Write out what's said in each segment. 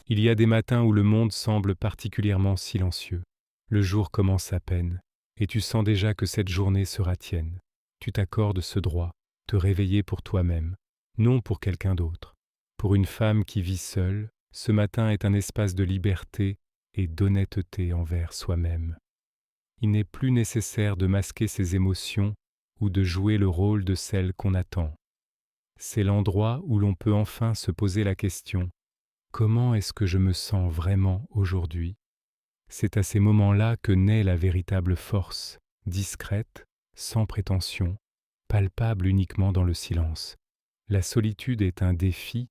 Il y a des matins où le monde semble particulièrement silencieux. Le jour commence à peine, et tu sens déjà que cette journée sera tienne. Tu t'accordes ce droit, te réveiller pour toi-même, non pour quelqu'un d'autre. Pour une femme qui vit seule, ce matin est un espace de liberté et d'honnêteté envers soi-même. Il n'est plus nécessaire de masquer ses émotions ou de jouer le rôle de celle qu'on attend. C'est l'endroit où l'on peut enfin se poser la question: comment est-ce que je me sens vraiment aujourd'hui? C'est à ces moments-là que naît la véritable force, discrète, sans prétention, palpable uniquement dans le silence. La solitude est un défi,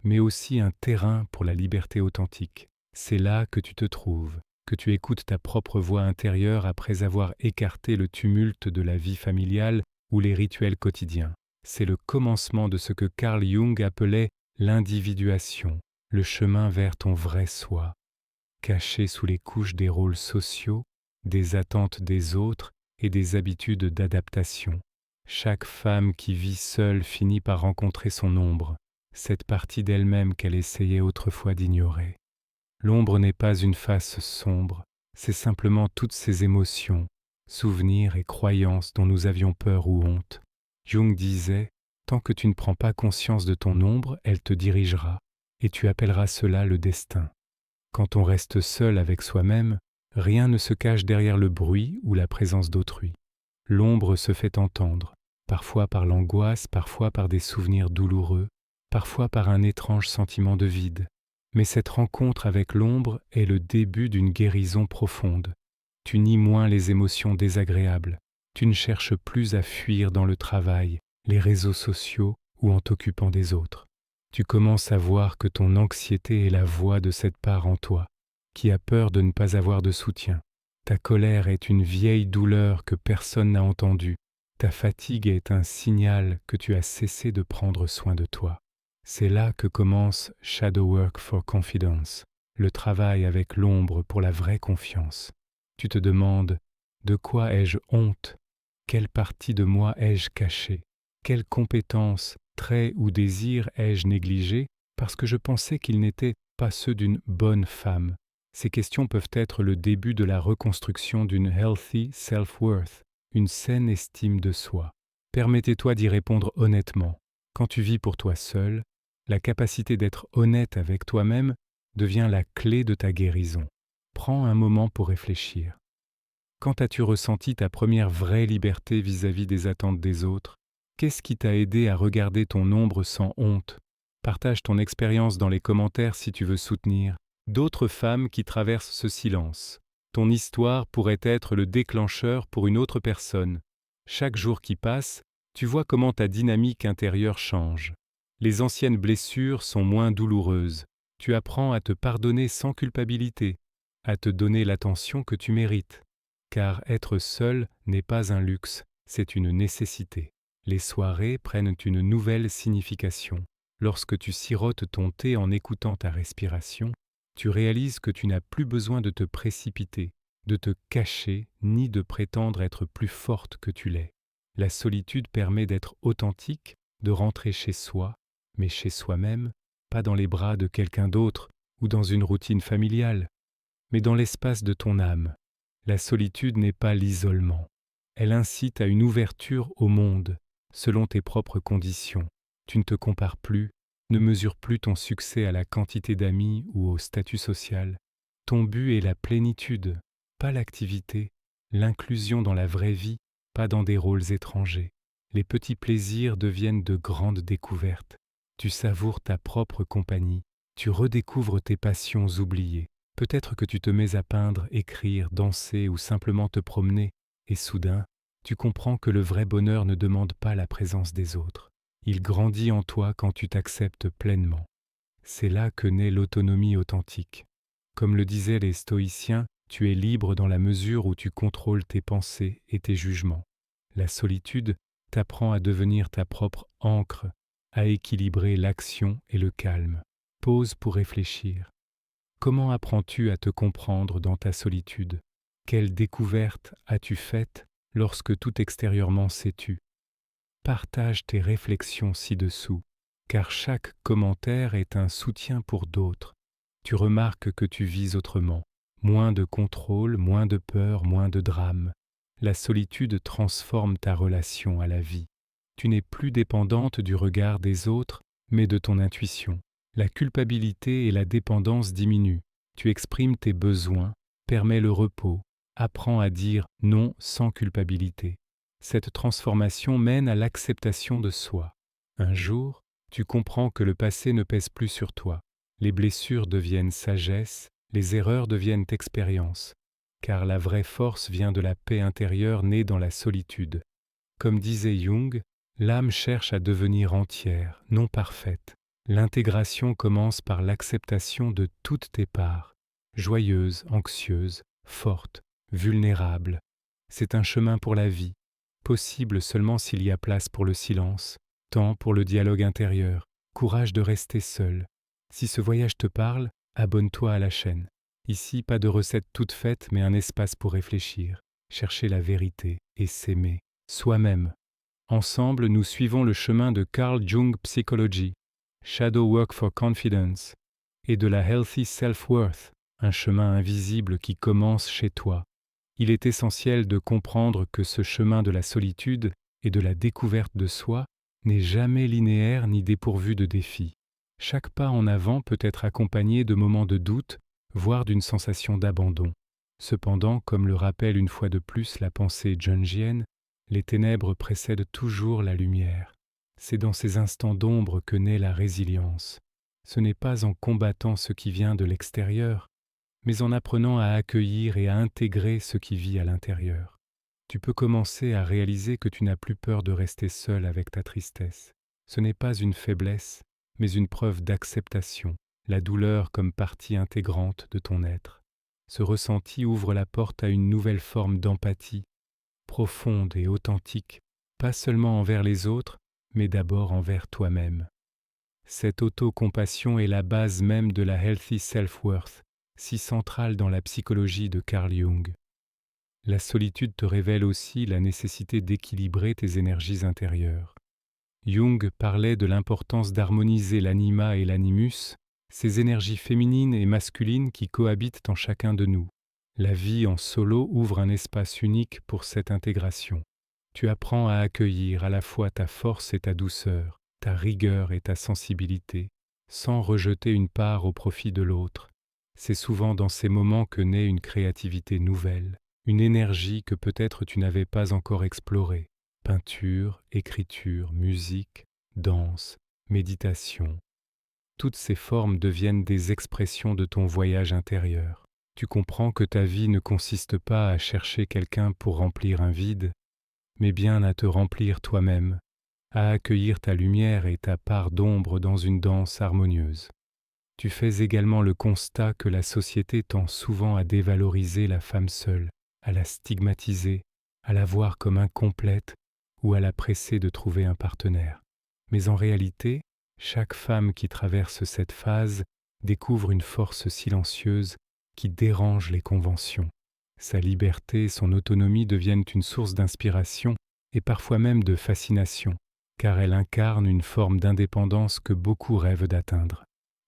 mais aussi un terrain pour la liberté authentique. C'est là que tu te trouves, que tu écoutes ta propre voix intérieure après avoir écarté le tumulte de la vie familiale ou les rituels quotidiens. C'est le commencement de ce que Carl Jung appelait l'individuation, le chemin vers ton vrai soi, caché sous les couches des rôles sociaux, des attentes des autres et des habitudes d'adaptation. Chaque femme qui vit seule finit par rencontrer son ombre, cette partie d'elle-même qu'elle essayait autrefois d'ignorer. L'ombre n'est pas une face sombre, c'est simplement toutes ces émotions, souvenirs et croyances dont nous avions peur ou honte. Jung disait: tant que tu ne prends pas conscience de ton ombre, elle te dirigera, et tu appelleras cela le destin. Quand on reste seul avec soi-même, rien ne se cache derrière le bruit ou la présence d'autrui. L'ombre se fait entendre, parfois par l'angoisse, parfois par des souvenirs douloureux, parfois par un étrange sentiment de vide. Mais cette rencontre avec l'ombre est le début d'une guérison profonde. Tu nies moins les émotions désagréables, tu ne cherches plus à fuir dans le travail, les réseaux sociaux ou en t'occupant des autres. Tu commences à voir que ton anxiété est la voix de cette part en toi, qui a peur de ne pas avoir de soutien. Ta colère est une vieille douleur que personne n'a entendue. Ta fatigue est un signal que tu as cessé de prendre soin de toi. C'est là que commence Shadow Work for Confidence, le travail avec l'ombre pour la vraie confiance. Tu te demandes: de quoi ai-je honte? Quelle partie de moi ai-je cachée? Quelles compétences, traits ou désirs ai-je négligés parce que je pensais qu'ils n'étaient pas ceux d'une bonne femme? Ces questions peuvent être le début de la reconstruction d'une healthy self-worth, une saine estime de soi. Permettez-toi d'y répondre honnêtement. Quand tu vis pour toi seul, la capacité d'être honnête avec toi-même devient la clé de ta guérison. Prends un moment pour réfléchir. Quand as-tu ressenti ta première vraie liberté vis-à-vis des attentes des autres? Qu'est-ce qui t'a aidé à regarder ton ombre sans honte? Partage ton expérience dans les commentaires si tu veux soutenir d'autres femmes qui traversent ce silence. Ton histoire pourrait être le déclencheur pour une autre personne. Chaque jour qui passe, tu vois comment ta dynamique intérieure change. Les anciennes blessures sont moins douloureuses. Tu apprends à te pardonner sans culpabilité, à te donner l'attention que tu mérites. Car être seul n'est pas un luxe, c'est une nécessité. Les soirées prennent une nouvelle signification. Lorsque tu sirotes ton thé en écoutant ta respiration, tu réalises que tu n'as plus besoin de te précipiter, de te cacher, ni de prétendre être plus forte que tu l'es. La solitude permet d'être authentique, de rentrer chez soi, mais chez soi-même, pas dans les bras de quelqu'un d'autre ou dans une routine familiale, mais dans l'espace de ton âme. La solitude n'est pas l'isolement. Elle incite à une ouverture au monde, selon tes propres conditions. Tu ne te compares plus, ne mesures plus ton succès à la quantité d'amis ou au statut social. Ton but est la plénitude, pas l'activité, l'inclusion dans la vraie vie, pas dans des rôles étrangers. Les petits plaisirs deviennent de grandes découvertes. Tu savoures ta propre compagnie, tu redécouvres tes passions oubliées. Peut-être que tu te mets à peindre, écrire, danser ou simplement te promener, et soudain, tu comprends que le vrai bonheur ne demande pas la présence des autres. Il grandit en toi quand tu t'acceptes pleinement. C'est là que naît l'autonomie authentique. Comme le disaient les stoïciens, tu es libre dans la mesure où tu contrôles tes pensées et tes jugements. La solitude t'apprend à devenir ta propre ancre, à équilibrer l'action et le calme. Pause pour réfléchir. Comment apprends-tu à te comprendre dans ta solitude? Quelle découverte as-tu faite lorsque tout extérieurement s'est tu? Partage tes réflexions ci-dessous, car chaque commentaire est un soutien pour d'autres. Tu remarques que tu vis autrement. Moins de contrôle, moins de peur, moins de drame. La solitude transforme ta relation à la vie. Tu n'es plus dépendante du regard des autres, mais de ton intuition. La culpabilité et la dépendance diminuent. Tu exprimes tes besoins, permets le repos, apprends à dire non sans culpabilité. Cette transformation mène à l'acceptation de soi. Un jour, tu comprends que le passé ne pèse plus sur toi. Les blessures deviennent sagesse, les erreurs deviennent expérience, car la vraie force vient de la paix intérieure née dans la solitude. Comme disait Jung, l'âme cherche à devenir entière, non parfaite. L'intégration commence par l'acceptation de toutes tes parts, joyeuses, anxieuses, fortes, vulnérables. C'est un chemin pour la vie, possible seulement s'il y a place pour le silence, temps pour le dialogue intérieur, courage de rester seul. Si ce voyage te parle, abonne-toi à la chaîne. Ici, pas de recette toute faite, mais un espace pour réfléchir, chercher la vérité et s'aimer, soi-même. Ensemble, nous suivons le chemin de Carl Jung Psychology, Shadow Work for Confidence, et de la Healthy Self-Worth, un chemin invisible qui commence chez toi. Il est essentiel de comprendre que ce chemin de la solitude et de la découverte de soi n'est jamais linéaire ni dépourvu de défis. Chaque pas en avant peut être accompagné de moments de doute, voire d'une sensation d'abandon. Cependant, comme le rappelle une fois de plus la pensée jungienne, les ténèbres précèdent toujours la lumière. C'est dans ces instants d'ombre que naît la résilience. Ce n'est pas en combattant ce qui vient de l'extérieur, mais en apprenant à accueillir et à intégrer ce qui vit à l'intérieur. Tu peux commencer à réaliser que tu n'as plus peur de rester seul avec ta tristesse. Ce n'est pas une faiblesse, mais une preuve d'acceptation, la douleur comme partie intégrante de ton être. Ce ressenti ouvre la porte à une nouvelle forme d'empathie, profonde et authentique, pas seulement envers les autres, mais d'abord envers toi-même. Cette autocompassion est la base même de la Healthy Self-Worth, si centrale dans la psychologie de Carl Jung. La solitude te révèle aussi la nécessité d'équilibrer tes énergies intérieures. Jung parlait de l'importance d'harmoniser l'anima et l'animus, ces énergies féminines et masculines qui cohabitent en chacun de nous. La vie en solo ouvre un espace unique pour cette intégration. Tu apprends à accueillir à la fois ta force et ta douceur, ta rigueur et ta sensibilité, sans rejeter une part au profit de l'autre. C'est souvent dans ces moments que naît une créativité nouvelle, une énergie que peut-être tu n'avais pas encore explorée. Peinture, écriture, musique, danse, méditation. Toutes ces formes deviennent des expressions de ton voyage intérieur. Tu comprends que ta vie ne consiste pas à chercher quelqu'un pour remplir un vide, mais bien à te remplir toi-même, à accueillir ta lumière et ta part d'ombre dans une danse harmonieuse. Tu fais également le constat que la société tend souvent à dévaloriser la femme seule, à la stigmatiser, à la voir comme incomplète ou à la presser de trouver un partenaire. Mais en réalité, chaque femme qui traverse cette phase découvre une force silencieuse qui dérange les conventions. Sa liberté, son autonomie deviennent une source d'inspiration et parfois même de fascination, car elle incarne une forme d'indépendance que beaucoup rêvent d'atteindre.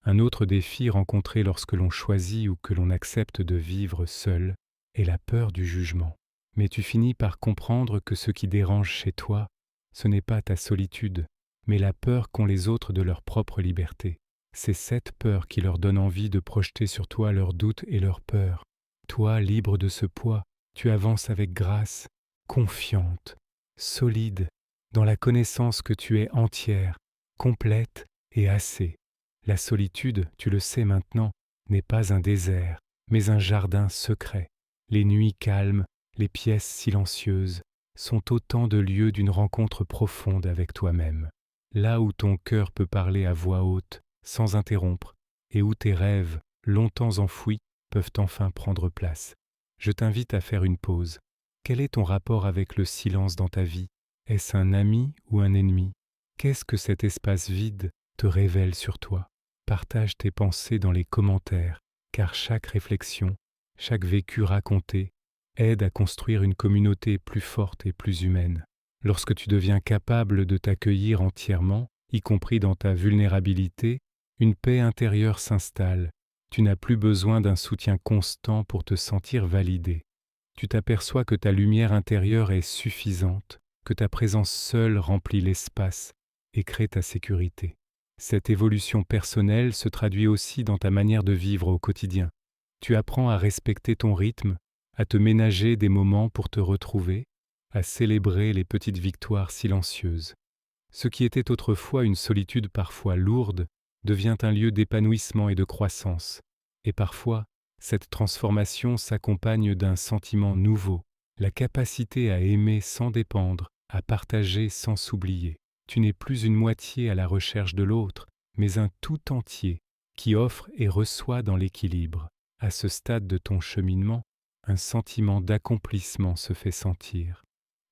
Un autre défi rencontré lorsque l'on choisit ou que l'on accepte de vivre seul est la peur du jugement. Mais tu finis par comprendre que ce qui dérange chez toi, ce n'est pas ta solitude, mais la peur qu'ont les autres de leur propre liberté. C'est cette peur qui leur donne envie de projeter sur toi leurs doutes et leurs peurs. Toi, libre de ce poids, tu avances avec grâce, confiante, solide, dans la connaissance que tu es entière, complète et assez. La solitude, tu le sais maintenant, n'est pas un désert, mais un jardin secret. Les nuits calmes, les pièces silencieuses, sont autant de lieux d'une rencontre profonde avec toi-même. Là où ton cœur peut parler à voix haute, sans interrompre, et où tes rêves, longtemps enfouis, peuvent enfin prendre place. Je t'invite à faire une pause. Quel est ton rapport avec le silence dans ta vie? Est-ce un ami ou un ennemi? Qu'est-ce que cet espace vide te révèle sur toi? Partage tes pensées dans les commentaires, car chaque réflexion, chaque vécu raconté, aide à construire une communauté plus forte et plus humaine. Lorsque tu deviens capable de t'accueillir entièrement, y compris dans ta vulnérabilité, une paix intérieure s'installe, Tu n'as plus besoin d'un soutien constant pour te sentir validé. Tu t'aperçois que ta lumière intérieure est suffisante, que ta présence seule remplit l'espace et crée ta sécurité. Cette évolution personnelle se traduit aussi dans ta manière de vivre au quotidien. Tu apprends à respecter ton rythme, à te ménager des moments pour te retrouver, à célébrer les petites victoires silencieuses. Ce qui était autrefois une solitude parfois lourde devient un lieu d'épanouissement et de croissance. Et parfois, cette transformation s'accompagne d'un sentiment nouveau, la capacité à aimer sans dépendre, à partager sans s'oublier. Tu n'es plus une moitié à la recherche de l'autre, mais un tout entier qui offre et reçoit dans l'équilibre. À ce stade de ton cheminement, un sentiment d'accomplissement se fait sentir,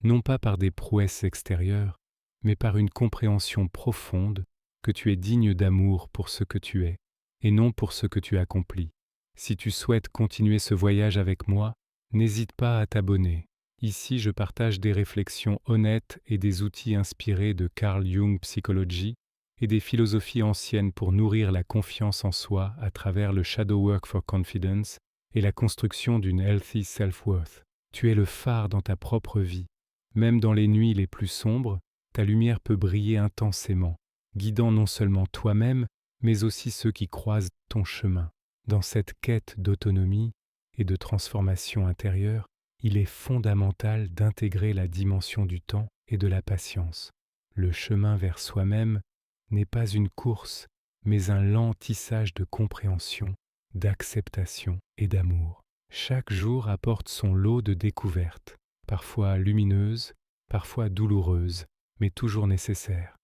non pas par des prouesses extérieures, mais par une compréhension profonde que tu es digne d'amour pour ce que tu es, et non pour ce que tu accomplis. Si tu souhaites continuer ce voyage avec moi, n'hésite pas à t'abonner. Ici, je partage des réflexions honnêtes et des outils inspirés de Carl Jung Psychology et des philosophies anciennes pour nourrir la confiance en soi à travers le Shadow Work for Confidence et la construction d'une Healthy Self-Worth. Tu es le phare dans ta propre vie. Même dans les nuits les plus sombres, ta lumière peut briller intensément, guidant non seulement toi-même, mais aussi ceux qui croisent ton chemin. Dans cette quête d'autonomie et de transformation intérieure, il est fondamental d'intégrer la dimension du temps et de la patience. Le chemin vers soi-même n'est pas une course, mais un lent tissage de compréhension, d'acceptation et d'amour. Chaque jour apporte son lot de découvertes, parfois lumineuses, parfois douloureuses, mais toujours nécessaires.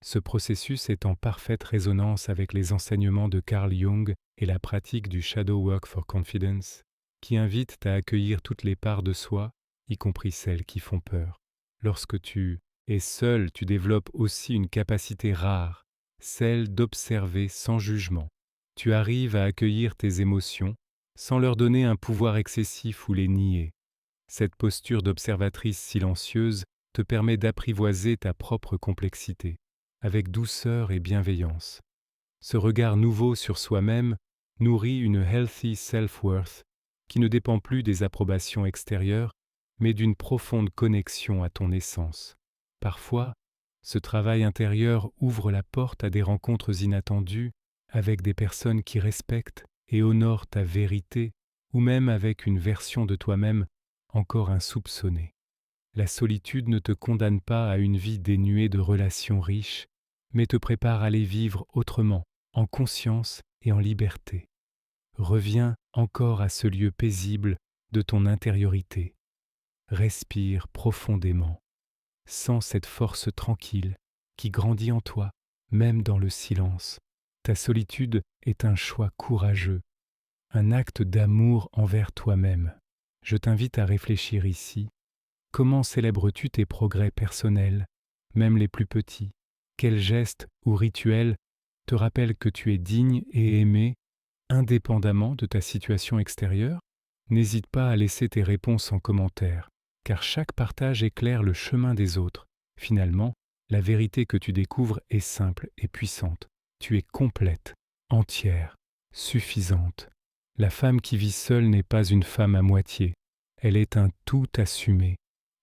Ce processus est en parfaite résonance avec les enseignements de Carl Jung et la pratique du Shadow Work for Confidence, qui invitent à accueillir toutes les parts de soi, y compris celles qui font peur. Lorsque tu es seul, tu développes aussi une capacité rare, celle d'observer sans jugement. Tu arrives à accueillir tes émotions sans leur donner un pouvoir excessif ou les nier. Cette posture d'observatrice silencieuse te permet d'apprivoiser ta propre complexité, avec douceur et bienveillance. Ce regard nouveau sur soi-même nourrit une healthy self-worth qui ne dépend plus des approbations extérieures, mais d'une profonde connexion à ton essence. Parfois, ce travail intérieur ouvre la porte à des rencontres inattendues avec des personnes qui respectent et honorent ta vérité, ou même avec une version de toi-même encore insoupçonnée. La solitude ne te condamne pas à une vie dénuée de relations riches, mais te prépare à les vivre autrement, en conscience et en liberté. Reviens encore à ce lieu paisible de ton intériorité. Respire profondément. Sens cette force tranquille qui grandit en toi, même dans le silence. Ta solitude est un choix courageux, un acte d'amour envers toi-même. Je t'invite à réfléchir ici. Comment célèbres-tu tes progrès personnels, même les plus petits? Quels gestes ou rituels te rappellent que tu es digne et aimé, indépendamment de ta situation extérieure? N'hésite pas à laisser tes réponses en commentaire, car chaque partage éclaire le chemin des autres. Finalement, la vérité que tu découvres est simple et puissante. Tu es complète, entière, suffisante. La femme qui vit seule n'est pas une femme à moitié. Elle est un tout assumé,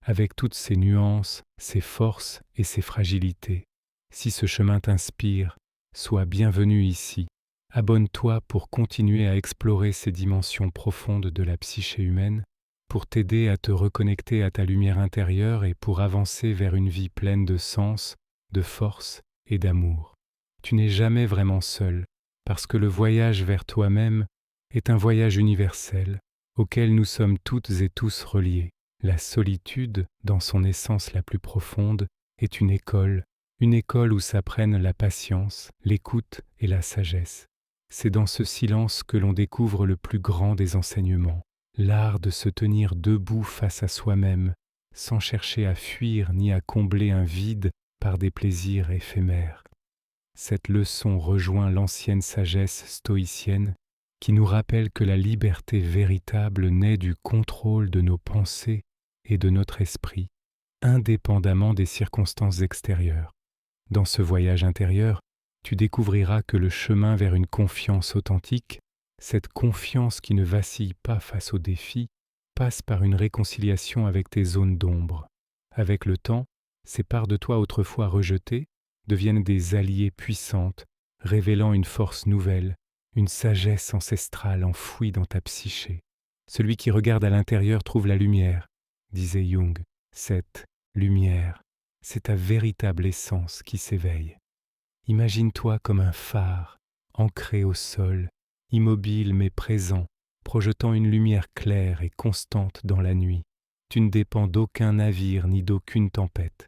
avec toutes ses nuances, ses forces et ses fragilités. Si ce chemin t'inspire, sois bienvenu ici. Abonne-toi pour continuer à explorer ces dimensions profondes de la psyché humaine, pour t'aider à te reconnecter à ta lumière intérieure et pour avancer vers une vie pleine de sens, de force et d'amour. Tu n'es jamais vraiment seul, parce que le voyage vers toi-même est un voyage universel auquel nous sommes toutes et tous reliés. La solitude, dans son essence la plus profonde, est une école où s'apprennent la patience, l'écoute et la sagesse. C'est dans ce silence que l'on découvre le plus grand des enseignements, l'art de se tenir debout face à soi-même, sans chercher à fuir ni à combler un vide par des plaisirs éphémères. Cette leçon rejoint l'ancienne sagesse stoïcienne qui nous rappelle que la liberté véritable naît du contrôle de nos pensées et de notre esprit, indépendamment des circonstances extérieures. Dans ce voyage intérieur, tu découvriras que le chemin vers une confiance authentique, Cette confiance qui ne vacille pas face aux défis passe par une réconciliation avec tes zones d'ombre. Avec le temps, ces parts de toi autrefois rejetées deviennent des alliées puissantes, révélant une force nouvelle, une sagesse ancestrale enfouie dans ta psyché. Celui qui regarde à l'intérieur trouve la lumière, disait Jung. Cette lumière, c'est ta véritable essence qui s'éveille. Imagine-toi comme un phare, ancré au sol, immobile mais présent, projetant une lumière claire et constante dans la nuit. Tu ne dépends d'aucun navire ni d'aucune tempête.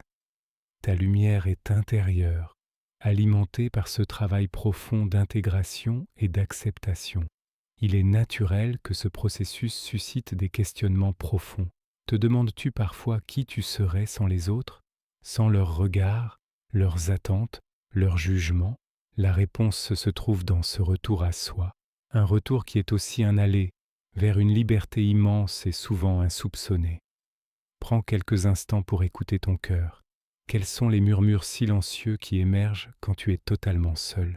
Ta lumière est intérieure, alimentée par ce travail profond d'intégration et d'acceptation. Il est naturel que ce processus suscite des questionnements profonds. Te demandes-tu parfois qui tu serais sans les autres, sans leurs regards, leurs attentes, leurs jugements? La réponse se trouve dans ce retour à soi, un retour qui est aussi un aller vers une liberté immense et souvent insoupçonnée. Prends quelques instants pour écouter ton cœur. Quels sont les murmures silencieux qui émergent quand tu es totalement seul?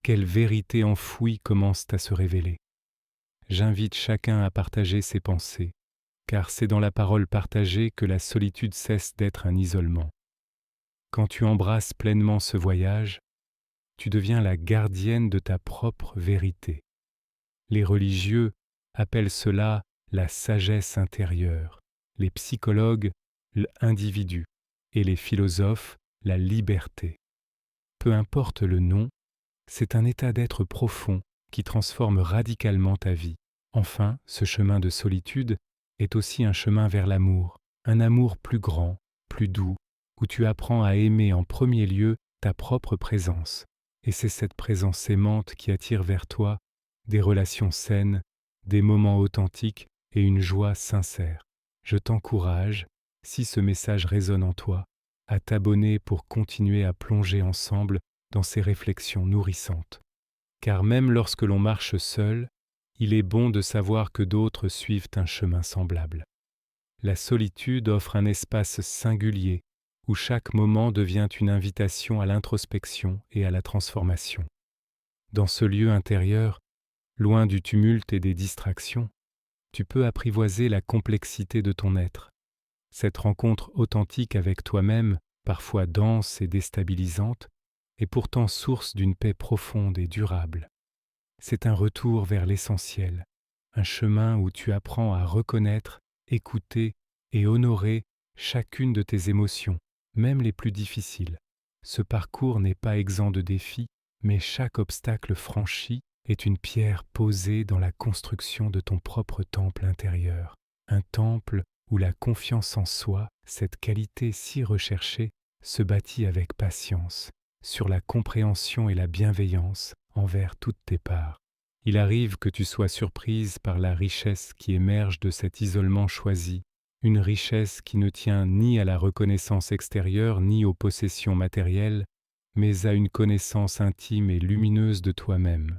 Quelles vérités enfouies commencent à se révéler? J'invite chacun à partager ses pensées, car c'est dans la parole partagée que la solitude cesse d'être un isolement. Quand tu embrasses pleinement ce voyage, tu deviens la gardienne de ta propre vérité. Les religieux appellent cela la sagesse intérieure, les psychologues l'individu et les philosophes la liberté. Peu importe le nom, c'est un état d'être profond qui transforme radicalement ta vie. Enfin, ce chemin de solitude est aussi un chemin vers l'amour, un amour plus grand, plus doux, où tu apprends à aimer en premier lieu ta propre présence. Et c'est cette présence aimante qui attire vers toi des relations saines, des moments authentiques et une joie sincère. Je t'encourage, si ce message résonne en toi, à t'abonner pour continuer à plonger ensemble dans ces réflexions nourrissantes. Car même lorsque l'on marche seul, il est bon de savoir que d'autres suivent un chemin semblable. La solitude offre un espace singulier où chaque moment devient une invitation à l'introspection et à la transformation. Dans ce lieu intérieur, loin du tumulte et des distractions, tu peux apprivoiser la complexité de ton être. Cette rencontre authentique avec toi-même, parfois dense et déstabilisante, est pourtant source d'une paix profonde et durable. C'est un retour vers l'essentiel, un chemin où tu apprends à reconnaître, écouter et honorer chacune de tes émotions, même les plus difficiles. Ce parcours n'est pas exempt de défis, mais chaque obstacle franchi est une pierre posée dans la construction de ton propre temple intérieur. Un temple où la confiance en soi, cette qualité si recherchée, se bâtit avec patience, sur la compréhension et la bienveillance envers toutes tes parts. Il arrive que tu sois surprise par la richesse qui émerge de cet isolement choisi, une richesse qui ne tient ni à la reconnaissance extérieure ni aux possessions matérielles, mais à une connaissance intime et lumineuse de toi-même.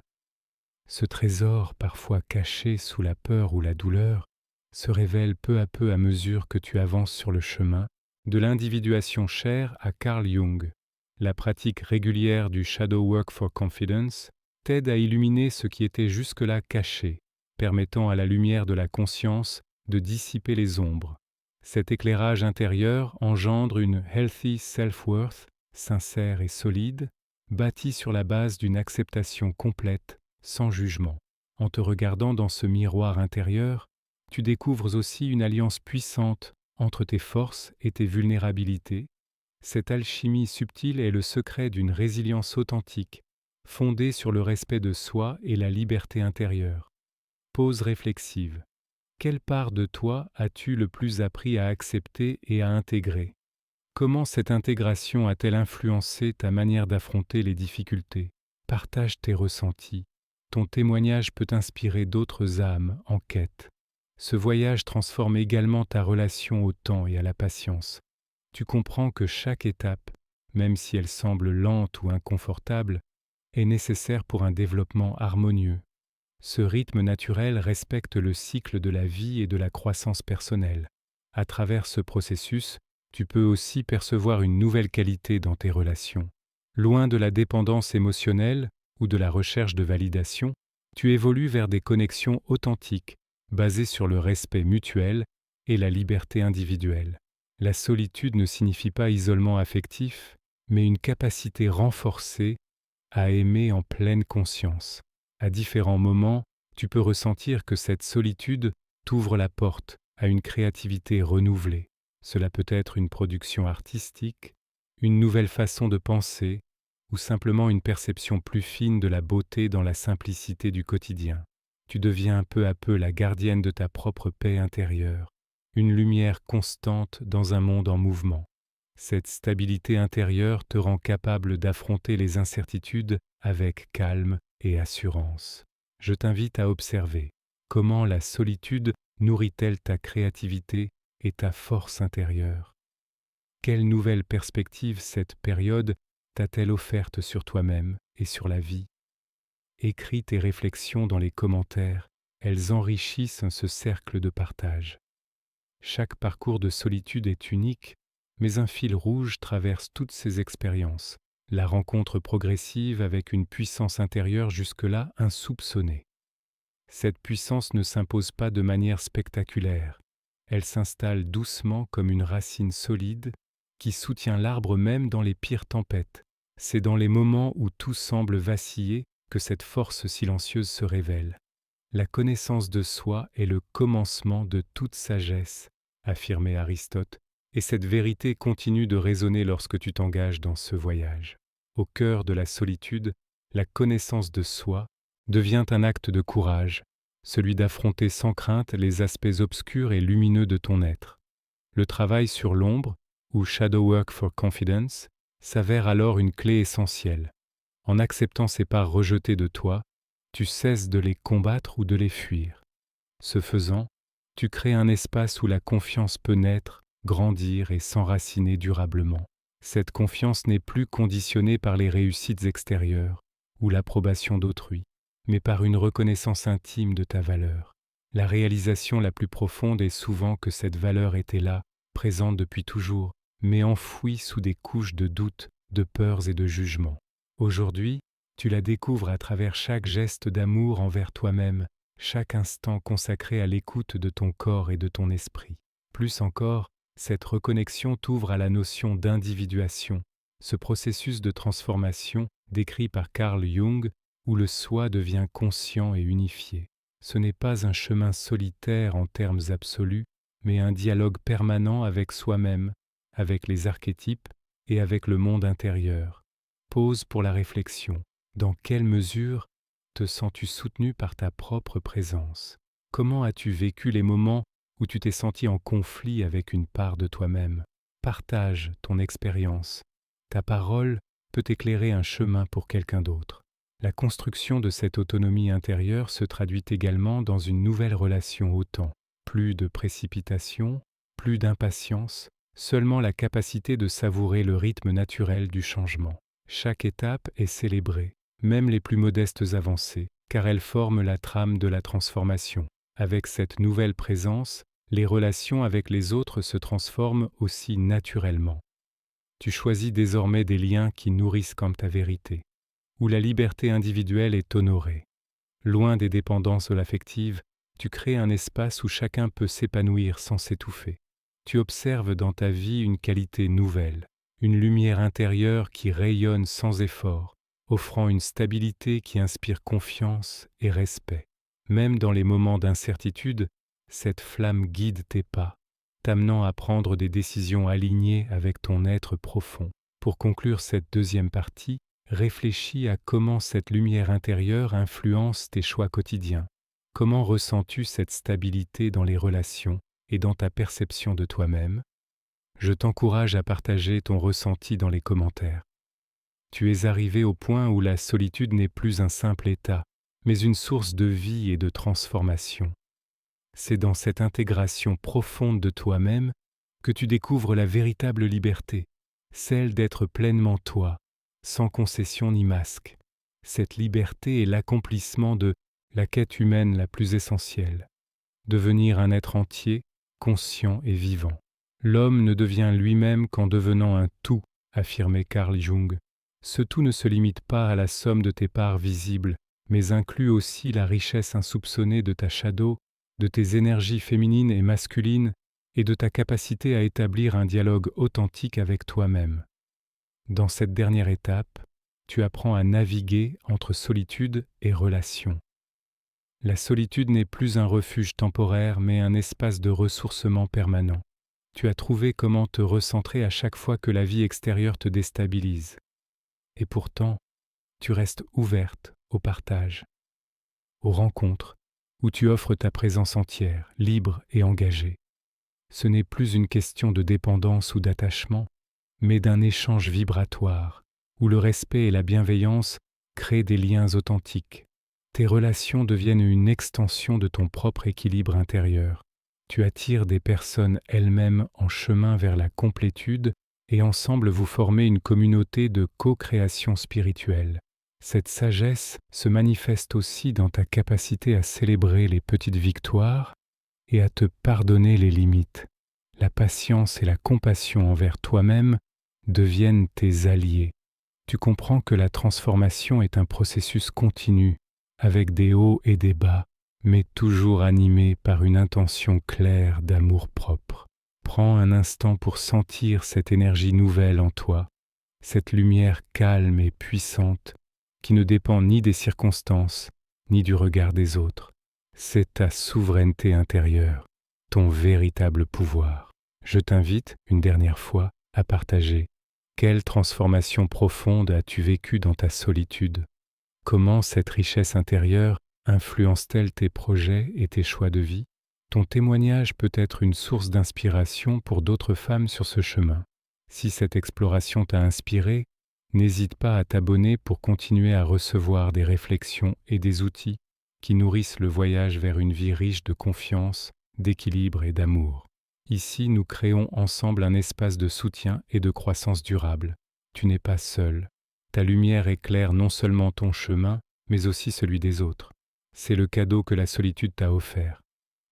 Ce trésor, parfois caché sous la peur ou la douleur, se révèle peu à peu à mesure que tu avances sur le chemin, de l'individuation chère à Carl Jung. La pratique régulière du Shadow Work for Confidence t'aide à illuminer ce qui était jusque-là caché, permettant à la lumière de la conscience de dissiper les ombres. Cet éclairage intérieur engendre une healthy self-worth, sincère et solide, bâtie sur la base d'une acceptation complète, sans jugement. En te regardant dans ce miroir intérieur, tu découvres aussi une alliance puissante entre tes forces et tes vulnérabilités. Cette alchimie subtile est le secret d'une résilience authentique, fondée sur le respect de soi et la liberté intérieure. Pause réflexive. Quelle part de toi as-tu le plus appris à accepter et à intégrer? Comment cette intégration a-t-elle influencé ta manière d'affronter les difficultés? Partage tes ressentis. Ton témoignage peut inspirer d'autres âmes en quête. Ce voyage transforme également ta relation au temps et à la patience. Tu comprends que chaque étape, même si elle semble lente ou inconfortable, est nécessaire pour un développement harmonieux. Ce rythme naturel respecte le cycle de la vie et de la croissance personnelle. À travers ce processus, tu peux aussi percevoir une nouvelle qualité dans tes relations. Loin de la dépendance émotionnelle ou de la recherche de validation, Tu évolues vers des connexions authentiques, basées sur le respect mutuel et la liberté individuelle. La solitude ne signifie pas isolement affectif, mais une capacité renforcée à aimer en pleine conscience. À différents moments, tu peux ressentir que cette solitude t'ouvre la porte à une créativité renouvelée. Cela peut être une production artistique, une nouvelle façon de penser, ou simplement une perception plus fine de la beauté dans la simplicité du quotidien. Tu deviens peu à peu la gardienne de ta propre paix intérieure, une lumière constante dans un monde en mouvement. Cette stabilité intérieure te rend capable d'affronter les incertitudes avec calme et assurance. Je t'invite à observer comment la solitude nourrit-elle ta créativité et ta force intérieure. Quelle nouvelle perspective cette période t'a-t-elle offerte sur toi-même et sur la vie? Écris tes réflexions dans les commentaires, elles enrichissent ce cercle de partage. Chaque parcours de solitude est unique, mais un fil rouge traverse toutes ces expériences, la rencontre progressive avec une puissance intérieure jusque-là insoupçonnée. Cette puissance ne s'impose pas de manière spectaculaire, elle s'installe doucement comme une racine solide qui soutient l'arbre même dans les pires tempêtes. C'est dans les moments où tout semble vaciller que cette force silencieuse se révèle. La connaissance de soi est le commencement de toute sagesse, affirmait Aristote, et cette vérité continue de résonner lorsque tu t'engages dans ce voyage. Au cœur de la solitude, la connaissance de soi devient un acte de courage, celui d'affronter sans crainte les aspects obscurs et lumineux de ton être. Le travail sur l'ombre, ou Shadow Work for Confidence, s'avère alors une clé essentielle. En acceptant ces parts rejetées de toi, tu cesses de les combattre ou de les fuir. Ce faisant, tu crées un espace où la confiance peut naître, grandir et s'enraciner durablement. Cette confiance n'est plus conditionnée par les réussites extérieures ou l'approbation d'autrui, mais par une reconnaissance intime de ta valeur. La réalisation la plus profonde est souvent que cette valeur était là, présente depuis toujours, mais enfouie sous des couches de doutes, de peurs et de jugements. Aujourd'hui, tu la découvres à travers chaque geste d'amour envers toi-même, chaque instant consacré à l'écoute de ton corps et de ton esprit. Plus encore, cette reconnexion t'ouvre à la notion d'individuation, ce processus de transformation décrit par Carl Jung où le soi devient conscient et unifié. Ce n'est pas un chemin solitaire en termes absolus, mais un dialogue permanent avec soi-même, avec les archétypes et avec le monde intérieur. Pause pour la réflexion. Dans quelle mesure te sens-tu soutenu par ta propre présence? Comment as-tu vécu les moments où tu t'es senti en conflit avec une part de toi-même? Partage ton expérience. Ta parole peut éclairer un chemin pour quelqu'un d'autre. La construction de cette autonomie intérieure se traduit également dans une nouvelle relation au temps. Plus de précipitation, plus d'impatience, seulement la capacité de savourer le rythme naturel du changement. Chaque étape est célébrée, même les plus modestes avancées, car elles forment la trame de la transformation. Avec cette nouvelle présence, les relations avec les autres se transforment aussi naturellement. Tu choisis désormais des liens qui nourrissent comme ta vérité, où la liberté individuelle est honorée. Loin des dépendances affectives, tu crées un espace où chacun peut s'épanouir sans s'étouffer. Tu observes dans ta vie une qualité nouvelle, une lumière intérieure qui rayonne sans effort, offrant une stabilité qui inspire confiance et respect. Même dans les moments d'incertitude, cette flamme guide tes pas, t'amenant à prendre des décisions alignées avec ton être profond. Pour conclure cette deuxième partie, réfléchis à comment cette lumière intérieure influence tes choix quotidiens. Comment ressens-tu cette stabilité dans les relations et dans ta perception de toi-même? Je t'encourage à partager ton ressenti dans les commentaires. Tu es arrivé au point où la solitude n'est plus un simple état, mais une source de vie et de transformation. C'est dans cette intégration profonde de toi-même que tu découvres la véritable liberté, celle d'être pleinement toi, sans concession ni masque. Cette liberté est l'accomplissement de la quête humaine la plus essentielle, devenir un être entier, conscient et vivant. L'homme ne devient lui-même qu'en devenant un tout, affirmait Carl Jung. Ce tout ne se limite pas à la somme de tes parts visibles, mais inclut aussi la richesse insoupçonnée de ta shadow, de tes énergies féminines et masculines et de ta capacité à établir un dialogue authentique avec toi-même. Dans cette dernière étape, tu apprends à naviguer entre solitude et relation. La solitude n'est plus un refuge temporaire, mais un espace de ressourcement permanent. Tu as trouvé comment te recentrer à chaque fois que la vie extérieure te déstabilise. Et pourtant, tu restes ouverte au partage, aux rencontres, où tu offres ta présence entière, libre et engagée. Ce n'est plus une question de dépendance ou d'attachement, mais d'un échange vibratoire, où le respect et la bienveillance créent des liens authentiques. Tes relations deviennent une extension de ton propre équilibre intérieur. Tu attires des personnes elles-mêmes en chemin vers la complétude et ensemble vous formez une communauté de co-création spirituelle. Cette sagesse se manifeste aussi dans ta capacité à célébrer les petites victoires et à te pardonner les limites. La patience et la compassion envers toi-même deviennent tes alliés. Tu comprends que la transformation est un processus continu, avec des hauts et des bas, mais toujours animé par une intention claire d'amour-propre. Prends un instant pour sentir cette énergie nouvelle en toi, cette lumière calme et puissante qui ne dépend ni des circonstances, ni du regard des autres. C'est ta souveraineté intérieure, ton véritable pouvoir. Je t'invite, une dernière fois, à partager. Quelle transformation profonde as-tu vécue dans ta solitude? Comment cette richesse intérieure influence-t-elle tes projets et tes choix de vie? Ton témoignage peut être une source d'inspiration pour d'autres femmes sur ce chemin. Si cette exploration t'a inspiré, n'hésite pas à t'abonner pour continuer à recevoir des réflexions et des outils qui nourrissent le voyage vers une vie riche de confiance, d'équilibre et d'amour. Ici, nous créons ensemble un espace de soutien et de croissance durable. Tu n'es pas seul. Ta lumière éclaire non seulement ton chemin, mais aussi celui des autres. C'est le cadeau que la solitude t'a offert.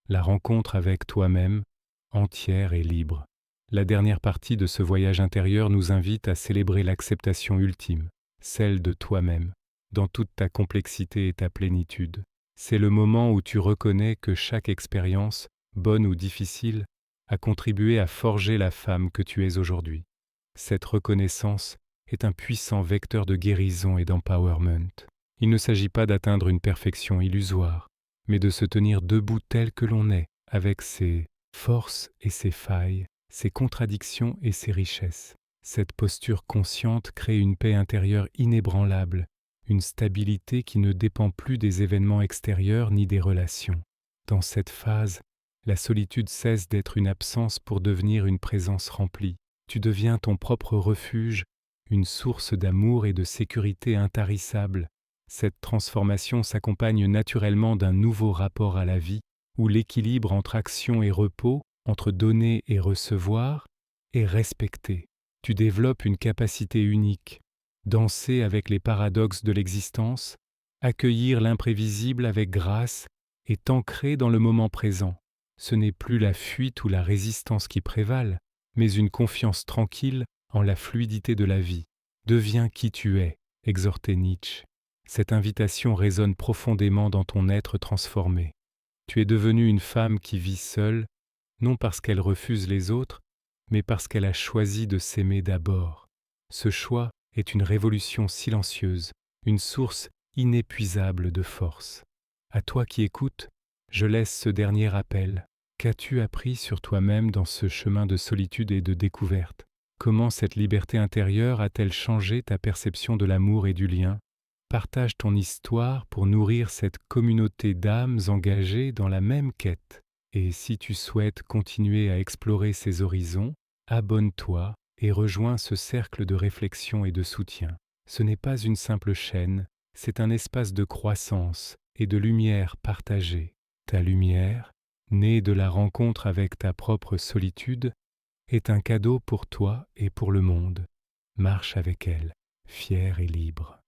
La rencontre avec toi-même, entière et libre. La dernière partie de ce voyage intérieur nous invite à célébrer l'acceptation ultime, celle de toi-même, dans toute ta complexité et ta plénitude. C'est le moment où tu reconnais que chaque expérience, bonne ou difficile, a contribué à forger la femme que tu es aujourd'hui. Cette reconnaissance est un puissant vecteur de guérison et d'empowerment. Il ne s'agit pas d'atteindre une perfection illusoire, mais de se tenir debout tel que l'on est, avec ses forces et ses failles, ses contradictions et ses richesses. Cette posture consciente crée une paix intérieure inébranlable, une stabilité qui ne dépend plus des événements extérieurs ni des relations. Dans cette phase, la solitude cesse d'être une absence pour devenir une présence remplie. Tu deviens ton propre refuge, une source d'amour et de sécurité intarissable. Cette transformation s'accompagne naturellement d'un nouveau rapport à la vie, où l'équilibre entre action et repos, entre donner et recevoir, est respecté. Tu développes une capacité unique, danser avec les paradoxes de l'existence, accueillir l'imprévisible avec grâce et t'ancrer dans le moment présent. Ce n'est plus la fuite ou la résistance qui prévalent, mais une confiance tranquille en la fluidité de la vie. Deviens qui tu es, exhortait Nietzsche. Cette invitation résonne profondément dans ton être transformé. Tu es devenue une femme qui vit seule, non parce qu'elle refuse les autres, mais parce qu'elle a choisi de s'aimer d'abord. Ce choix est une révolution silencieuse, une source inépuisable de force. À toi qui écoutes, je laisse ce dernier rappel. Qu'as-tu appris sur toi-même dans ce chemin de solitude et de découverte? Comment cette liberté intérieure a-t-elle changé ta perception de l'amour et du lien? Partage ton histoire pour nourrir cette communauté d'âmes engagées dans la même quête. Et si tu souhaites continuer à explorer ces horizons, abonne-toi et rejoins ce cercle de réflexion et de soutien. Ce n'est pas une simple chaîne, c'est un espace de croissance et de lumière partagée. Ta lumière, née de la rencontre avec ta propre solitude, est un cadeau pour toi et pour le monde. Marche avec elle, fière et libre.